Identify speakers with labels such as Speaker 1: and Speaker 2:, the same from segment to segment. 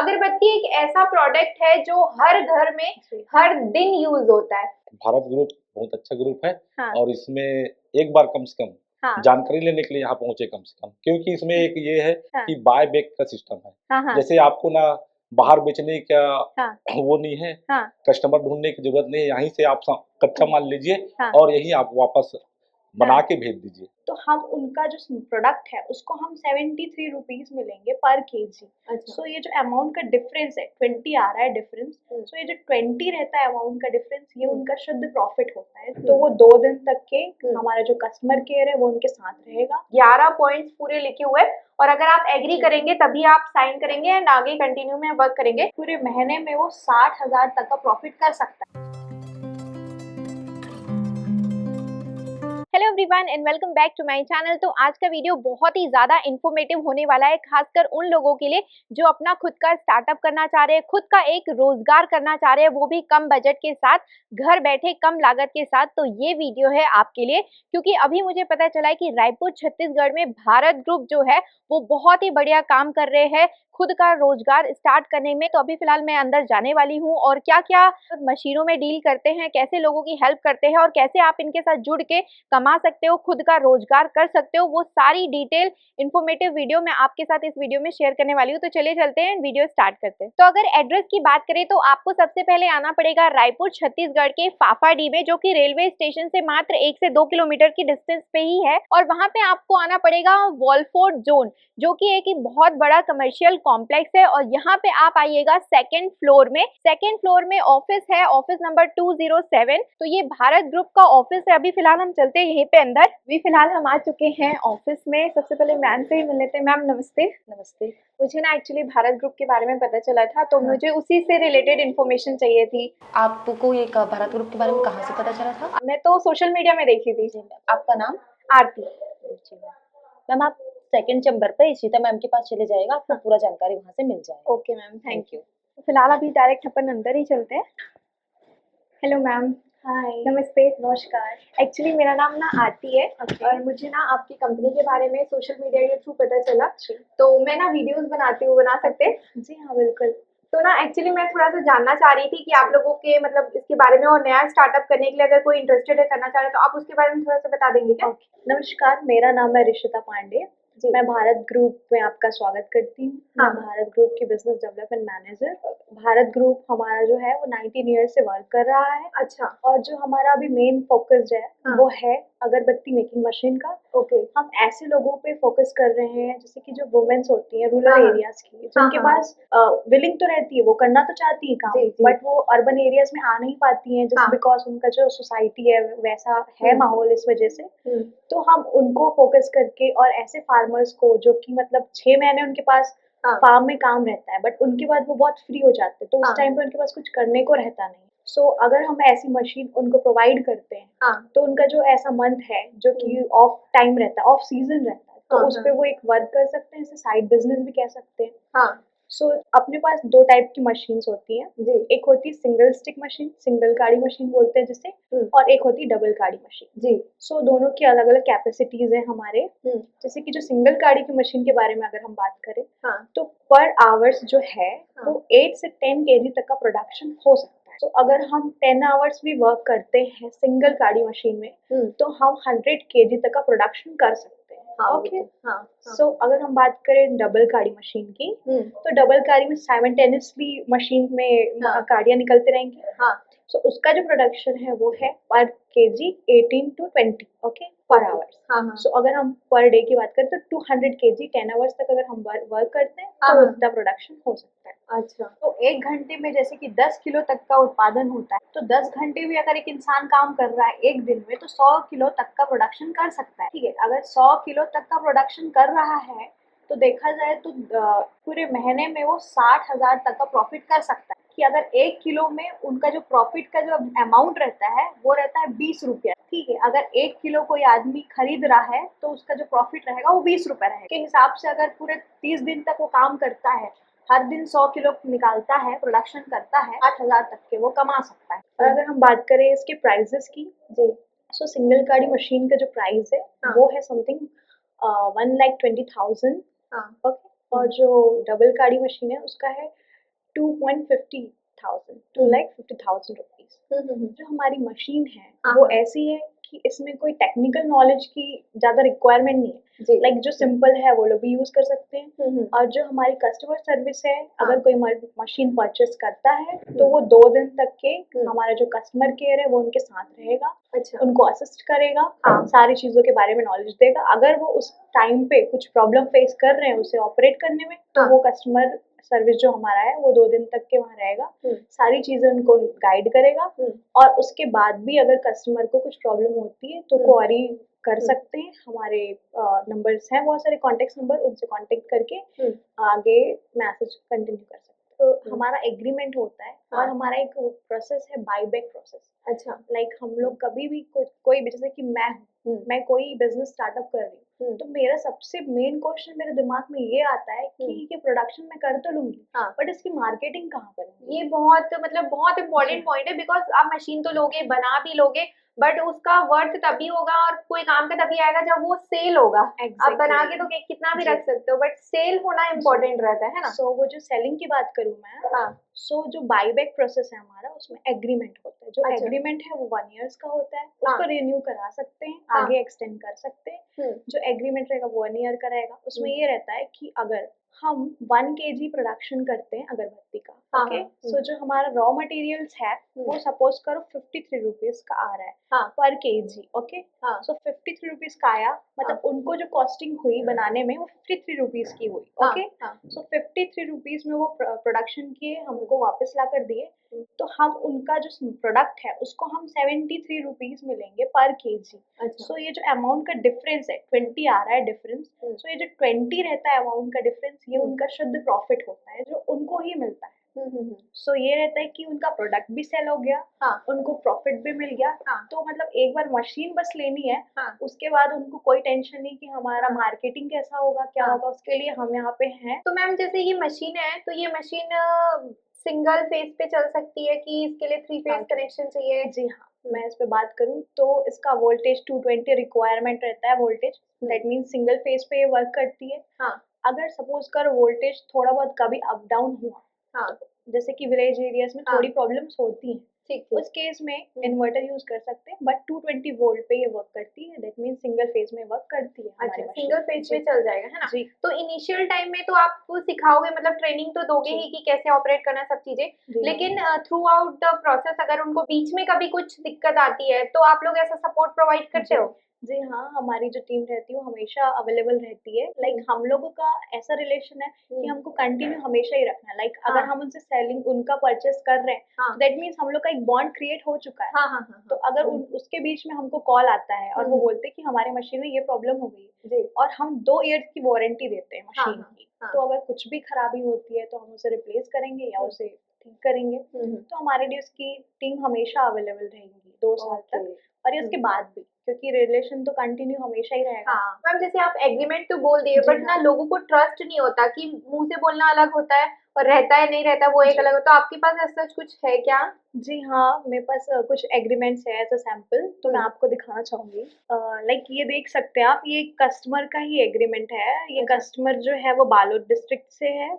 Speaker 1: अगरबत्ती एक ऐसा प्रोडक्ट है जो हर घर में हर दिन यूज होता है।
Speaker 2: भारत ग्रुप बहुत अच्छा ग्रुप है।
Speaker 1: हाँ।
Speaker 2: और इसमें एक बार कम से कम
Speaker 1: हाँ।
Speaker 2: जानकारी लेने के लिए यहाँ पहुंचे कम से कम, क्योंकि इसमें एक ये है
Speaker 1: हाँ।
Speaker 2: कि बाय बैक का सिस्टम है।
Speaker 1: हाँ। हाँ।
Speaker 2: जैसे आपको ना बाहर बेचने का
Speaker 1: हाँ।
Speaker 2: वो नहीं है,
Speaker 1: हाँ।
Speaker 2: कस्टमर ढूंढने की जरूरत नहीं है, यहीं से आप कच्चा माल लीजिए
Speaker 1: हाँ।
Speaker 2: और यही आप वापस बना के भेज दीजिए।
Speaker 3: तो हम उनका जो प्रोडक्ट है उसको हम 73 रुपीज में लेंगे पर केजी।
Speaker 1: अच्छा।
Speaker 3: सो ये जो अमाउंट का डिफरेंस है 20 आ रहा है डिफरेंस। सो ये जो 20 रहता है अमाउंट का डिफरेंस, ये उनका शुद्ध प्रॉफिट होता है। तो वो 2 दिन तक के हमारा जो कस्टमर केयर है वो उनके साथ रहेगा।
Speaker 1: 11 पॉइंट्स पूरे लिखे हुए, और अगर आप एग्री करेंगे तभी आप साइन करेंगे एंड आगे कंटिन्यू में वर्क करेंगे।
Speaker 3: पूरे महीने में वो 60,000 तक का प्रॉफिट कर सकता है।
Speaker 1: Hello everyone and welcome back to my channel. तो आज का वीडियो बहुत ही ज़्यादा इन्फॉर्मेटिव होने वाला है, खासकर उन लोगों के लिए जो अपना खुद का स्टार्टअप करना चाह रहे हैं, खुद का एक रोजगार करना चाह रहे हैं, वो भी कम बजट के साथ, घर बैठे कम लागत के साथ। तो ये वीडियो है आपके लिए, क्योंकि अभी मुझे पता चला है कि रायपुर छत्तीसगढ़ में भारत ग्रुप जो है वो बहुत ही बढ़िया काम कर रहे हैं खुद का रोजगार स्टार्ट करने में। तो अभी फिलहाल मैं अंदर जाने वाली हूँ और क्या क्या मशीनों में डील करते हैं, कैसे लोगों की हेल्प करते हैं और कैसे आप इनके साथ जुड़ के कमा सकते हो, खुद का रोजगार कर सकते हो, वो सारी डिटेल इन्फॉर्मेटिव वीडियो मैं आपके साथ इस वीडियो में शेयर करने वाली हूँ। तो चलिए चलते हैं, वीडियो स्टार्ट करते हैं। तो अगर एड्रेस की बात करें तो आपको सबसे पहले आना पड़ेगा रायपुर छत्तीसगढ़ के फाफाडी में, जो कि रेलवे स्टेशन से मात्र 1 से 2 किलोमीटर की डिस्टेंस पे ही है। और वहां पे आपको आना पड़ेगा वॉलफोर्ड जोन, जो कि एक बहुत बड़ा कमर्शियल कॉम्प्लेक्स है। और यहाँ पे आप आइएगा सेकंड फ्लोर में। सेकंड फ्लोर में ऑफिस है, ऑफिस नंबर 207। तो ये भारत ग्रुप का ऑफिस है। अभी फिलहाल हम चलते हैं यहीं पे अंदर। अभी फिलहाल हम आ चुके हैं ऑफिस में। सबसे पहले मैम से ही मिल लेते हैं। मैम नमस्ते।
Speaker 3: नमस्ते।
Speaker 1: मुझे ना एक्चुअली भारत ग्रुप के बारे में पता चला था, तो मुझे उसी से रिलेटेड इन्फॉर्मेशन चाहिए थी।
Speaker 3: आपको ये भारत ग्रुप के बारे में कहाँ से पता चला था?
Speaker 1: मैं तो सोशल मीडिया में देखी थी।
Speaker 3: आपका नाम?
Speaker 1: आरती।
Speaker 3: मैम आप सेकंड चैम्बर पे इशिता मैम के पास चले जाएगा, आपको पूरा जानकारी वहाँ से मिल जाएगा।
Speaker 1: Okay ma'am, thank you. फिलहाल अभी डायरेक्ट अपन अंदर ही चलते हैं। Hello ma'am.
Speaker 3: हाय।
Speaker 1: नमस्ते।
Speaker 3: नमस्कार।
Speaker 1: एक्चुअली मेरा नाम ना आरती है। और मुझे ना आपकी कंपनी के बारे में सोशल मीडिया के थ्रू पता चला, तो मैं ना वीडियोस बनाती हूँ, बना सकते हैं?
Speaker 3: जी हाँ बिल्कुल।
Speaker 1: तो ना एक्चुअली मैं थोड़ा सा जानना चाह रही थी कि आप लोगों के मतलब इसके बारे में, और नया स्टार्टअप करने के लिए अगर कोई इंटरेस्टेड है, करना चाह रहे हैं, तो आप उसके बारे में थोड़ा सा बता देंगे क्या?
Speaker 3: नमस्कार, मेरा नाम है ऋषिता पांडे। मैं भारत ग्रुप में आपका स्वागत करती हूँ।
Speaker 1: हाँ।
Speaker 3: मैं भारत ग्रुप की business development manager. Bharat group हमारा जो है वो 19 ईयर्स से वर्क कर रहा है।
Speaker 1: अच्छा।
Speaker 3: और जो हमारा अभी मेन फोकस है वो है अगरबत्ती मेकिंग मशीन का।
Speaker 1: ओके।
Speaker 3: हम ऐसे लोगों पे फोकस कर रहे हैं जैसे कि जो वुमेन्स होती हैं रूरल एरियाज की, जिनके पास विलिंग तो रहती है, वो करना तो चाहती है काम, बट वो अर्बन एरियाज में आ नहीं पाती हैं, जस्ट बिकॉज उनका जो सोसाइटी है वैसा है माहौल, इस वजह से। तो हम उनको फोकस करके, और ऐसे फार्मर्स को जो कि मतलब 6 महीने उनके पास फार्म में काम रहता है, बट उनके बाद वो बहुत फ्री हो जाते हैं, तो उस टाइम पे उनके पास कुछ करने को रहता नहीं। सो अगर हम ऐसी मशीन उनको प्रोवाइड करते हैं, तो उनका जो ऐसा मंथ है जो कि ऑफ टाइम रहता है, ऑफ सीजन रहता है, तो उस पे वो एक वर्क कर सकते हैं, इसे साइड बिजनेस भी कह सकते हैं। सो अपने पास 2 टाइप की मशीन्स होती हैं। एक होती है सिंगल स्टिक मशीन, सिंगल काड़ी मशीन बोलते हैं जिसे, और एक होती है डबल काड़ी मशीन। सो दोनों की अलग अलग कैपेसिटीज है हमारे। जैसे कि जो सिंगल काड़ी की मशीन के बारे में अगर हम बात करें, तो पर आवर्स जो है वो 8 से 10 kg तक का प्रोडक्शन हो सकता है। तो अगर हम 10 आवर्स भी वर्क करते हैं सिंगल काड़ी मशीन में, तो हम 100 kg तक का प्रोडक्शन कर सकते हैं। ओके। सो अगर हम बात करें डबल काड़ी मशीन की, तो डबल काड़ी में साइमल्टेनियसली मशीन में काड़ियाँ निकलते रहेंगी। सो उसका जो प्रोडक्शन है वो है पर KG 18 to 20 okay per hours. So अगर हम पर डे की बात करें तो 200 kg 10 आवर्स तक अगर हम वर्क करते हैं तो उतना प्रोडक्शन हो सकता है।
Speaker 1: अच्छा।
Speaker 3: तो 1 घंटे में जैसे कि 10 किलो तक का उत्पादन होता है, तो 10 घंटे भी अगर एक इंसान काम कर रहा है एक दिन में, तो 100 किलो तक का प्रोडक्शन कर सकता है। ठीक है, अगर 100 किलो तक का प्रोडक्शन कर रहा है तो देखा जाए तो पूरे महीने में वो 60,000 तक का प्रॉफिट कर सकता है। कि अगर 1 किलो में उनका जो प्रॉफिट का जो अमाउंट रहता है वो रहता है 20 रुपया। ठीक है, अगर 1 किलो कोई आदमी खरीद रहा है तो उसका जो प्रॉफिट रहेगा वो 20 रुपये रहेगा। के हिसाब से अगर पूरे 30 दिन तक वो काम करता है, हर दिन 100 किलो निकालता है, प्रोडक्शन करता है, 8,000 तक के वो कमा सकता है। और अगर हम बात करें इसके प्राइजेस की, सो सिंगल काड़ी मशीन का जो प्राइस है वो है समथिंग 1,20,000। ओके। और जो डबल काड़ी मशीन है उसका है 2,50,000 2,50,000 रुपीज। जो हमारी मशीन है वो ऐसी है कि इसमें कोई टेक्निकल नॉलेज की ज्यादा रिक्वायरमेंट नहीं है। लाइक जो सिंपल है वो लोग भी यूज कर सकते हैं। और जो हमारी कस्टमर सर्विस है, अगर कोई मशीन परचेस करता है तो वो 2 दिन तक के हमारा जो कस्टमर केयर है वो उनके साथ रहेगा।
Speaker 1: अच्छा।
Speaker 3: उनको असिस्ट करेगा, सारी चीजों के बारे में नॉलेज देगा। अगर वो उस टाइम पे कुछ प्रॉब्लम फेस कर रहे हैं उसे ऑपरेट करने में, तो वो कस्टमर सर्विस जो हमारा है वो 2 दिन तक के वहाँ रहेगा, सारी चीजें उनको गाइड करेगा। और उसके बाद भी अगर कस्टमर को कुछ प्रॉब्लम होती है तो क्वेरी कर सकते हैं। हमारे नंबर्स हैं, बहुत सारे कॉन्टेक्ट नंबर, उनसे कॉन्टेक्ट करके आगे मैसेज कंटिन्यू कर सकते हैं। तो हमारा एग्रीमेंट होता है और हमारा एक प्रोसेस है बाईबैक प्रोसेस।
Speaker 1: अच्छा।
Speaker 3: लाइक हम लोग कभी भी कोई भी, जैसे कि मैं कोई बिजनेस स्टार्टअप कर रही हूँ, तो मेरा सबसे मेन क्वेश्चन मेरे दिमाग में ये आता है कि ये प्रोडक्शन मैं कर तो लूंगी, बट इसकी मार्केटिंग कहाँ करूंगी।
Speaker 1: ये बहुत मतलब बहुत इम्पोर्टेंट पॉइंट है, बिकॉज आप मशीन तो लोगे, बना भी लोगे, बट उसका वर्थ तभी होगा और कोई काम का तभी आएगा जब वो सेल होगा। आप बना के तो कितना भी रख सकते हो, बट सेल होना इम्पोर्टेंट रहता है ना।
Speaker 3: सो वो जो सेलिंग की बात करूँ मैं, सो जो बाईबैक प्रोसेस है हमारा, उसमें एग्रीमेंट होता है। जो एग्रीमेंट है वो 1 ईयर्स का होता है, उसको रिन्यू करा सकते हैं, आगे एक्सटेंड कर सकते हैं। जो एग्रीमेंट रहेगा वो 1 ईयर का रहेगा। उसमें ये रहता है कि अगर हम 1 kg प्रोडक्शन करते हैं अगरबत्ती का, ओके, सो जो हमारा रॉ मटेरियल्स है वो सपोज करो 53 रुपीज का आ रहा है पर केजी, ओके। सो 53 रुपीज का आया, मतलब उनको जो कॉस्टिंग हुई बनाने में वो 53 रुपीज की हुई, ओके। सो 53 रुपीज में वो प्रोडक्शन किए, हमको वापस ला कर दिए, तो हम उनका जो प्रोडक्ट है उसको हम 73 रुपीज मिलेंगे पर केजी। सो ये जो अमाउंट का डिफरेंस है 20 आ रहा है डिफरेंस, सो ये जो 20 रहता है अमाउंट का डिफरेंस, ये उनका शुद्ध प्रॉफिट होता है जो उनको ही मिलता है। सो ये रहता है कि उनका प्रोडक्ट भी सेल हो गया, उनको प्रॉफिट भी मिल गया। तो मतलब एक बार मशीन बस लेनी है, उसके बाद उनको कोई टेंशन नहीं कि हमारा मार्केटिंग कैसा होगा, क्या होगा, उसके लिए हम यहाँ पे हैं।
Speaker 1: तो मैम जैसे ये मशीन है, तो ये मशीन सिंगल फेज पे चल सकती है कि इसके लिए 3 फेज कनेक्शन चाहिए?
Speaker 3: जी हाँ, मैं इस पे बात करूँ तो इसका वोल्टेज 220 रिक्वायरमेंट रहता है voltage, that mean single phase पे ये वर्क करती है। अगर सपोज कर वोल्टेज थोड़ा बहुत कभी अप डाउन हुआ, जैसे कि विलेज एरियाज में थोड़ी प्रॉब्लम्स होती हैं, उस केस में इन्वर्टर यूज कर सकते हैं, बट 220 वोल्ट पे ये वर्क करती है, दैट मीन सिंगल फेज में वर्क करती है।
Speaker 1: अच्छा, सिंगल फेज में चल जाएगा, है ना। जी। तो इनिशियल टाइम में तो आप सिखाओगे, मतलब ट्रेनिंग तो दोगे ही कि कैसे ऑपरेट करना है सब चीजें, लेकिन थ्रू आउट द प्रोसेस अगर उनको बीच में कभी कुछ दिक्कत आती है तो आप लोग ऐसा सपोर्ट प्रोवाइड करते हो?
Speaker 3: जी हाँ, हमारी जो टीम रहती है वो हमेशा अवेलेबल रहती है। लाइक हम लोगों का ऐसा रिलेशन है कि हमको कंटिन्यू हमेशा ही रखना है। लाइक अगर हम उनसे सेलिंग उनका परचेस कर रहे हैं, दैट मीन्स हम लोग का एक बॉन्ड क्रिएट हो चुका है। तो अगर उसके बीच में हमको कॉल आता है और वो बोलते हैं कि हमारी मशीन में ये प्रॉब्लम हो गई, और हम 2 ईयर्स की वारंटी देते हैं मशीन की, तो अगर कुछ भी खराबी होती है तो हम उसे रिप्लेस करेंगे या उसे ठीक करेंगे। तो हमारे लिए उसकी टीम हमेशा अवेलेबल रहेगी 2 साल तक, और ये उसके बाद भी, क्योंकि रिलेशन तो कंटिन्यू हमेशा ही रहेगा।
Speaker 1: मैम जैसे आप एग्रीमेंट तो बोल दिए, बट ना लोगों को ट्रस्ट नहीं होता, कि मुंह से बोलना अलग होता है और रहता है नहीं रहता वो एक अलग होता है। तो आपके पास ऐसा कुछ है क्या?
Speaker 3: जी हाँ, मेरे पास कुछ एग्रीमेंट्स है एज अ सैम्पल, तो मैं आपको दिखाना चाहूंगी। लाइक ये देख सकते हैं आप, ये कस्टमर का ही एग्रीमेंट है। ये कस्टमर जो है वो बालोद डिस्ट्रिक्ट से है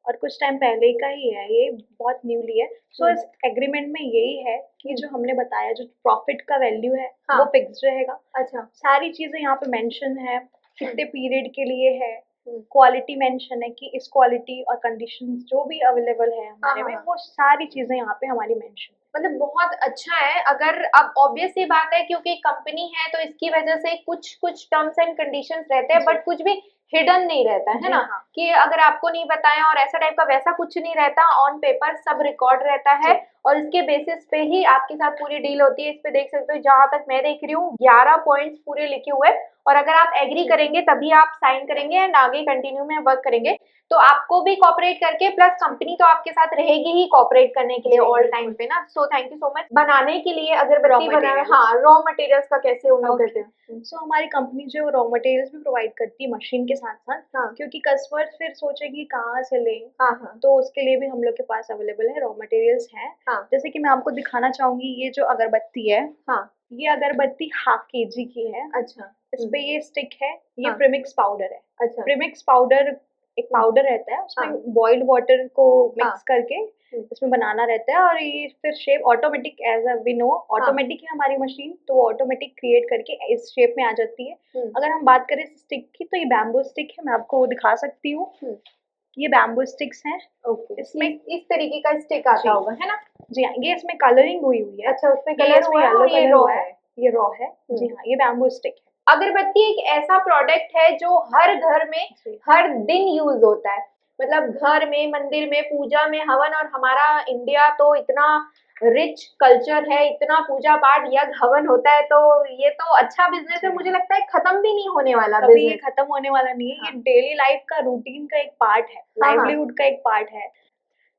Speaker 3: और कुछ टाइम पहले का ही है, ये बहुत न्यूली है। सो इस एग्रीमेंट में यही है कि जो हमने बताया, जो प्रॉफिट का वैल्यू है वो फिक्स्ड रहेगा। अच्छा, सारी चीजें यहाँ पे मेंशन है, कितने पीरियड के लिए है, क्वालिटी मेंशन है कि इस क्वालिटी और कंडीशंस जो भी अवेलेबल है हमारे में, वो सारी चीजें यहाँ पे हमारी मेंशन।
Speaker 1: मतलब बहुत अच्छा है। अगर अब ऑब्वियस ये बात है क्योंकि कंपनी है तो इसकी वजह से कुछ कुछ टर्म्स एंड कंडीशंस रहते हैं, बट कुछ भी हिडन नहीं रहता है ना, कि अगर आपको नहीं बताया और ऐसा टाइप का वैसा कुछ नहीं रहता। ऑन पेपर सब रिकॉर्ड रहता है और इसके बेसिस पे ही आपके साथ पूरी डील होती है। इस पे देख सकते हो, जहां तक मैं देख रही हूँ 11 पॉइंट्स पूरे लिखे हुए, और अगर आप एग्री करेंगे तभी आप साइन करेंगे एंड आगे कंटिन्यू में वर्क करेंगे। तो आपको भी कॉपरेट करके, प्लस कंपनी तो आपके साथ रहेगी ही कॉपरेट करने के लिए ऑल टाइम पे ना। So thank you so much. बनाने के लिए अगरबत्ती बनाना, हाँ, रॉ मटेरियल्स का कैसे उन लोग करते हैं?
Speaker 3: सो हमारी कंपनी जो रॉ मटेरियल्स भी प्रोवाइड करती है मशीन के साथ साथ, क्योंकि कस्टमर फिर सोचेगी कहाँ से लें, तो उसके लिए भी हम लोग के पास अवेलेबल है, रॉ मटेरियल्स हैं। जैसे कि मैं आपको दिखाना चाहूंगी, ये जो अगरबत्ती है, ये अगरबत्ती ½ kg की है। अच्छा, इस पे ये स्टिक है, ये प्रीमिक्स पाउडर है। अच्छा, प्रीमिक्स पाउडर एक पाउडर रहता है, उसमें बॉइल्ड वाटर को मिक्स करके इसमें बनाना रहता है और ये फिर shape automatic as we know automatic है हमारी मशीन, तो वो ऑटोमेटिक क्रिएट करके इस शेप में आ जाती है। अगर हम बात करें स्टिक की तो ये बैम्बू स्टिक है, मैं आपको वो दिखा सकती हूँ। ये बैम्बू स्टिक्स हैं।
Speaker 1: ओके,
Speaker 3: इसमें
Speaker 1: इस तरीके का स्टिक आता होगा, है ना?
Speaker 3: जी हाँ, ये इसमें कलरिंग हुई है।
Speaker 1: अच्छा, उसमें कलर हुआ है और ये रॉ है।
Speaker 3: ये रॉ है। जी हाँ, ये बैम्बू स्टिक है।
Speaker 1: अगरबत्ती एक ऐसा प्रोडक्ट है जो हर घर में हर दिन यूज होता है, मतलब घर में, मंदिर में, पूजा में, हवन। और हमारा इंडिया तो इतना रिच कल्चर है, इतना पूजा पाठ यज्ञ हवन होता है, तो ये तो अच्छा बिजनेस है। मुझे लगता है खत्म भी नहीं होने वाला
Speaker 3: कभी ये
Speaker 1: बिजनेस।
Speaker 3: खत्म होने वाला नहीं है। ये डेली लाइफ का रूटीन का एक पार्ट है, लाइवलीहुड का एक पार्ट है।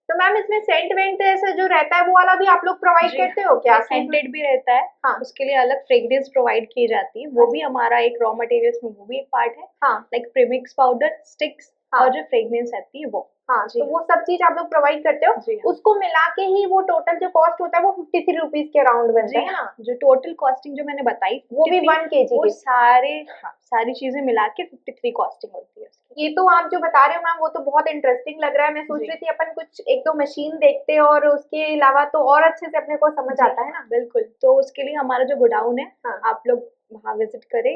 Speaker 1: तो मैम इसमें सेंट वेंट ऐसा जो रहता है वो वाला भी आप लोग प्रोवाइड करते हो क्या?
Speaker 3: सेंटेड भी रहता है।
Speaker 1: हाँ,
Speaker 3: उसके लिए अलग फ्रेग्रेंस प्रोवाइड की जाती है, वो भी हमारा एक रॉ मटेरियल्स में वो भी एक पार्ट है।
Speaker 1: हाँ,
Speaker 3: लाइक प्रीमिक्स पाउडर, स्टिक्स और जो फ्रेग्रेंस आती है वो।
Speaker 1: हाँ, तो वो सब चीज आप लोग प्रोवाइड करते हो। उसको मिला के ही वो टोटल जो कॉस्ट होता है वो 53 रुपीज के अराउंड बनता है ना?
Speaker 3: जो टोटल कॉस्टिंग जो मैंने बताई
Speaker 1: वो भी 1 kg
Speaker 3: वो सारी चीजें मिला के 53 कॉस्टिंग होती है।
Speaker 1: ये तो आप जो बता रहे हो मैम वो तो बहुत इंटरेस्टिंग लग रहा है। मैं सोच रही थी अपन कुछ एक दो मशीन देखते और उसके अलावा तो और अच्छे से अपने को समझ आता है ना।
Speaker 3: बिल्कुल, तो उसके लिए हमारा जो गोडाउन है, आप लोग वहाँ विजिट करें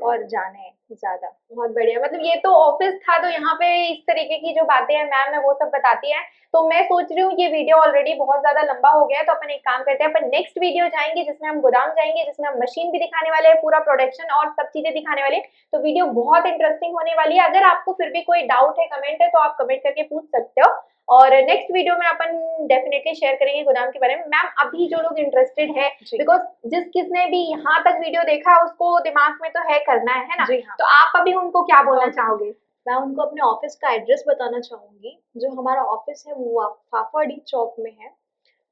Speaker 3: और जाने ज्यादा।
Speaker 1: बहुत बढ़िया, मतलब ये तो ऑफिस था तो यहाँ पे इस तरीके की जो बातें हैं मैम है वो सब बताती हैं। तो मैं सोच रही हूँ ये वीडियो ऑलरेडी बहुत ज्यादा लंबा हो गया है, तो अपन एक काम करते हैं, अपन नेक्स्ट वीडियो जाएंगे जिसमें हम गोदाम जाएंगे, जिसमें हम मशीन भी दिखाने वाले हैं, पूरा प्रोडक्शन और सब चीजें दिखाने वाले हैं। तो वीडियो बहुत इंटरेस्टिंग होने वाली है। अगर आपको फिर भी कोई डाउट है, कमेंट है, तो आप कमेंट करके पूछ सकते हो और नेक्स्ट वीडियो में अपन डेफिनेटली शेयर करेंगे गोदाम के बारे में। मैम अभी जो लोग इंटरेस्टेड है, बिकॉज किसने भी यहाँ तक वीडियो देखा उसको दिमाग में तो है करना है ना? तो आप अभी उनको क्या बोलना चाहोगे?
Speaker 3: मैं उनको अपने ऑफिस का एड्रेस बताना चाहूंगी। जो हमारा ऑफिस है वो फाफाडी चौक में है,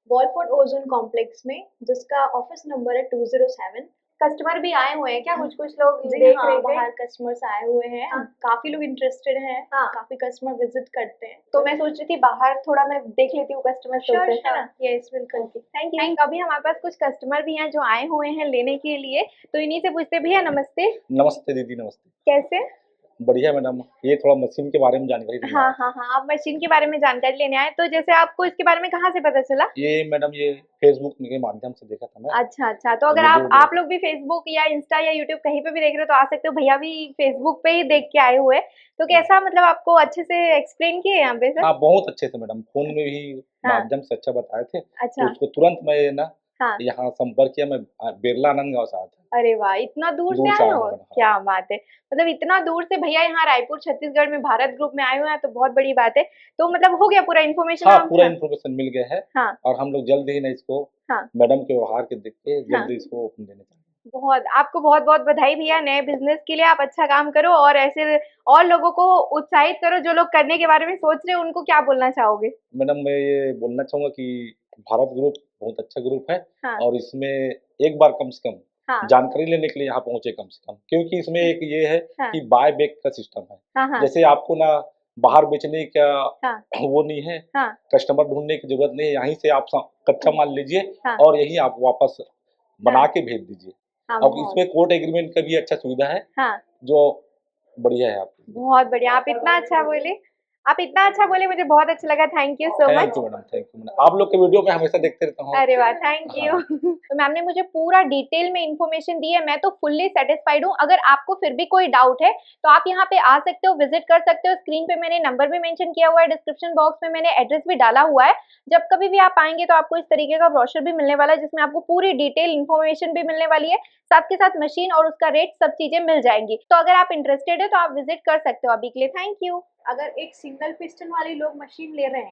Speaker 3: वॉलफोर्ड ओजोन कॉम्प्लेक्स में, जिसका ऑफिस नंबर है 207।
Speaker 1: कस्टमर भी आए हुए हैं क्या? कुछ लोग देख रहे थे,
Speaker 3: बाहर कस्टमर्स आए हुए हैं। काफी लोग इंटरेस्टेड हैं। काफी कस्टमर विजिट करते हैं।
Speaker 1: तो मैं सोच रही थी बाहर थोड़ा मैं देख लेती हूँ कस्टमर से, है ना?
Speaker 3: यस, बिल्कुल।
Speaker 1: Thank you. अभी हमारे पास कुछ कस्टमर भी हैं जो आए हुए हैं लेने के लिए, तो इन्हीं से पूछते। भैया नमस्ते।
Speaker 2: नमस्ते दीदी, नमस्ते।
Speaker 1: कैसे?
Speaker 2: बढ़िया मैडम, ये थोड़ा मशीन के बारे में जानकारी लेना है।
Speaker 1: हाँ, आप मशीन के बारे में जानकारी लेने आए, तो जैसे आपको इसके बारे में कहाँ से पता चला?
Speaker 2: ये मैडम ये फेसबुक के माध्यम से देखा था मैं।
Speaker 1: अच्छा, तो अगर आप लोग भी फेसबुक या इंस्टा या यूट्यूब कहीं पे भी देख रहे हो तो आ सकते हो। भैया भी फेसबुक पे ही देख के आए हुए, तो कैसा, मतलब आपको अच्छे से एक्सप्लेन किए यहाँ पे सर?
Speaker 2: हाँ, बहुत अच्छे से मैडम, फोन में भी माध्यम से अच्छा बताए थे।
Speaker 1: अच्छा,
Speaker 2: तो उसको तुरंत मैं ना यहाँ संपर्क किया। मैं बिरला आनंद गाँव से आया था।
Speaker 1: अरे वाह, इतना दूर से आए हो, क्या बात है। मतलब इतना दूर से भैया यहाँ रायपुर छत्तीसगढ़ में भारत ग्रुप में आए हुए हैं, तो बहुत बड़ी बात है। तो मतलब हो गया पूरा इन्फॉर्मेशन?
Speaker 2: हाँ, पूरा इन्फॉर्मेशन मिल गया है।
Speaker 1: हाँ,
Speaker 2: और हम लोग जल्द ही ना इसको मैडम के व्यवहार के देख के जल्दी इसको ओपन देने चाहिए।
Speaker 1: आपको बहुत बहुत बधाई भैया नए बिजनेस के लिए। आप अच्छा काम करो और ऐसे और लोगों को उत्साहित करो जो लोग करने के बारे में सोच रहे हैं। उनको क्या बोलना चाहोगे?
Speaker 2: मैडम मैं ये बोलना चाहूंगा कि भारत ग्रुप बहुत अच्छा ग्रुप है। और इसमें एक बार कम से कम जानकारी लेने के लिए यहाँ पहुंचे कम से कम, क्योंकि इसमें एक ये है कि बाय बैक का सिस्टम है। जैसे आपको ना बाहर बेचने का वो नहीं है, कस्टमर ढूंढने की जरूरत नहीं है। यहीं से आप कच्चा माल लीजिए और यही आप वापस बना के भेज दीजिए। अब इसमें कोर्ट एग्रीमेंट का भी अच्छा सुविधा है, जो बढ़िया है। आप
Speaker 1: बहुत बढ़िया, आप इतना अच्छा बोले, मुझे बहुत अच्छा लगा। Thank you so much.
Speaker 2: Thank you madam. आप लोग के वीडियो में हमेशा देखते रहता हूँ।
Speaker 1: अरे वाह, थैंक यू। तो मैम ने मुझे पूरा डिटेल में इन्फॉर्मेशन दी है, मैं तो फुल्ली सेटिस्फाइड हूँ। अगर आपको फिर भी कोई डाउट है तो आप यहाँ पे आ सकते हो, विजिट कर सकते हो। स्क्रीन पे मैंने नंबर भी मेंशन किया हुआ है, डिस्क्रिप्शन बॉक्स में मैंने एड्रेस भी डाला हुआ है। जब कभी भी आप आएंगे तो आपको इस तरीके का ब्रोशर भी मिलने वाला है, जिसमें आपको पूरी डिटेल इन्फॉर्मेशन भी मिलने वाली है, साथ के साथ मशीन और उसका रेट, सब चीजें मिल जाएंगी। तो अगर आप इंटरेस्टेड है तो आप विजिट कर सकते हो। अभी के लिए थैंक यू।
Speaker 3: अगर एक सिंगल पिस्टन वाली लोग मशीन ले रहे हैं